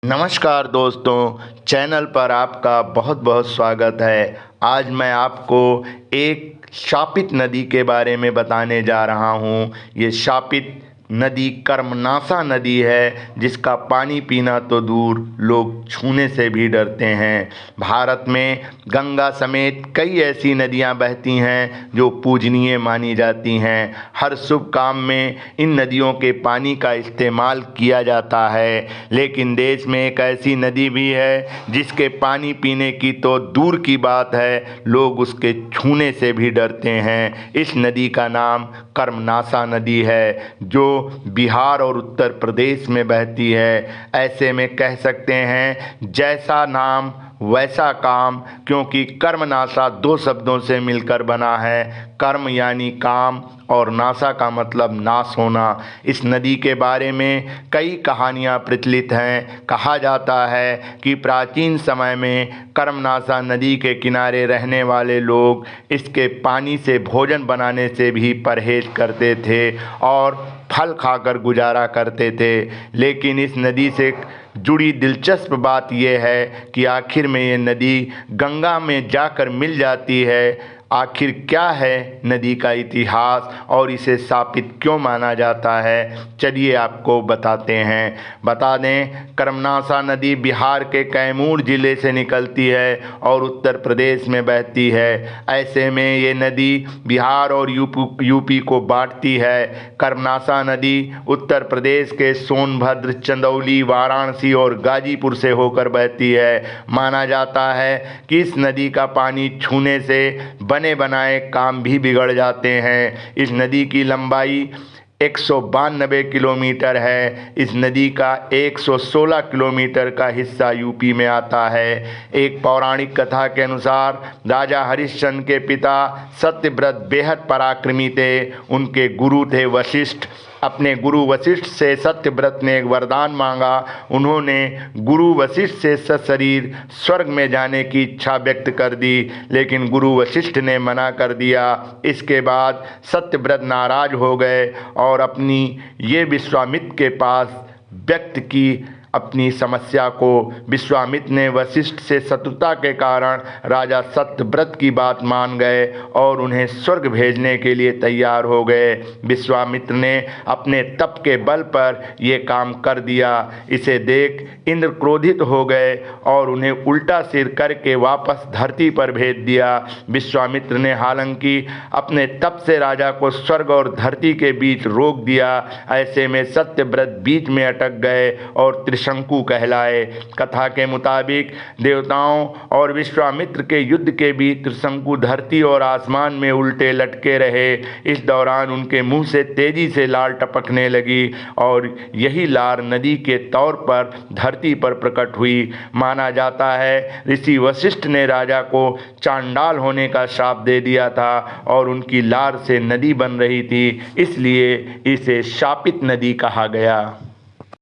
नमस्कार दोस्तों, चैनल पर आपका बहुत बहुत स्वागत है। आज मैं आपको एक शापित नदी के बारे में बताने जा रहा हूँ। ये शापित नदी कर्मनाशा नदी है, जिसका पानी पीना तो दूर, लोग छूने से भी डरते हैं। भारत में गंगा समेत कई ऐसी नदियाँ बहती हैं जो पूजनीय मानी जाती हैं। हर शुभ काम में इन नदियों के पानी का इस्तेमाल किया जाता है, लेकिन देश में एक ऐसी नदी भी है जिसके पानी पीने की तो दूर की बात है, लोग उसके छूने से भी डरते हैं। इस नदी का नाम कर्मनाशा नदी है, जो बिहार और उत्तर प्रदेश में बहती है। ऐसे में कह सकते हैं, जैसा नाम वैसा काम, क्योंकि कर्मनाशा दो शब्दों से मिलकर बना है। कर्म यानी काम और नाशा का मतलब नाश होना। इस नदी के बारे में कई कहानियाँ प्रचलित हैं। कहा जाता है कि प्राचीन समय में कर्मनाशा नदी के किनारे रहने वाले लोग इसके पानी से भोजन बनाने से भी परहेज करते थे और फल खाकर गुजारा करते थे। लेकिन इस नदी से जुड़ी दिलचस्प बात यह है कि आखिर में ये नदी गंगा में जाकर मिल जाती है। आखिर क्या है नदी का इतिहास और इसे शापित क्यों माना जाता है, चलिए आपको बताते हैं। बता दें, कर्मनाशा नदी बिहार के कैमूर ज़िले से निकलती है और उत्तर प्रदेश में बहती है। ऐसे में ये नदी बिहार और यूपी को बांटती है। कर्मनाशा नदी उत्तर प्रदेश के सोनभद्र, चंदौली, वाराणसी और गाजीपुर से होकर बहती है। माना जाता है कि इस नदी का पानी छूने से बने बनाए काम भी बिगड़ जाते हैं। इस नदी की लंबाई 192 किलोमीटर है। इस नदी का 116 किलोमीटर का हिस्सा यूपी में आता है। एक पौराणिक कथा के अनुसार राजा हरिश्चंद्र के पिता सत्यव्रत बेहद पराक्रमी थे। उनके गुरु थे वशिष्ठ। अपने गुरु वशिष्ठ से सत्यव्रत ने एक वरदान मांगा। उन्होंने गुरु वशिष्ठ से सशरीर स्वर्ग में जाने की इच्छा व्यक्त कर दी, लेकिन गुरु वशिष्ठ ने मना कर दिया। इसके बाद सत्यव्रत नाराज हो गए और अपनी ये विश्वामित्र के पास व्यक्त की अपनी समस्या को। विश्वामित्र ने वशिष्ठ से शत्रुता के कारण राजा सत्यव्रत की बात मान गए और उन्हें स्वर्ग भेजने के लिए तैयार हो गए। विश्वामित्र ने अपने तप के बल पर ये काम कर दिया। इसे देख इंद्र क्रोधित हो गए और उन्हें उल्टा सिर करके वापस धरती पर भेज दिया। विश्वामित्र ने हालांकि अपने तप से राजा को स्वर्ग और धरती के बीच रोक दिया। ऐसे में सत्यव्रत बीच में अटक गए और शंकु कहलाए। कथा के मुताबिक देवताओं और विश्वामित्र के युद्ध के बीच त्रिशंकु धरती और आसमान में उल्टे लटके रहे। इस दौरान उनके मुंह से तेजी से लार टपकने लगी और यही लार नदी के तौर पर धरती पर प्रकट हुई। माना जाता है ऋषि वशिष्ठ ने राजा को चांडाल होने का श्राप दे दिया था और उनकी लार से नदी बन रही थी, इसलिए इसे शापित नदी कहा गया।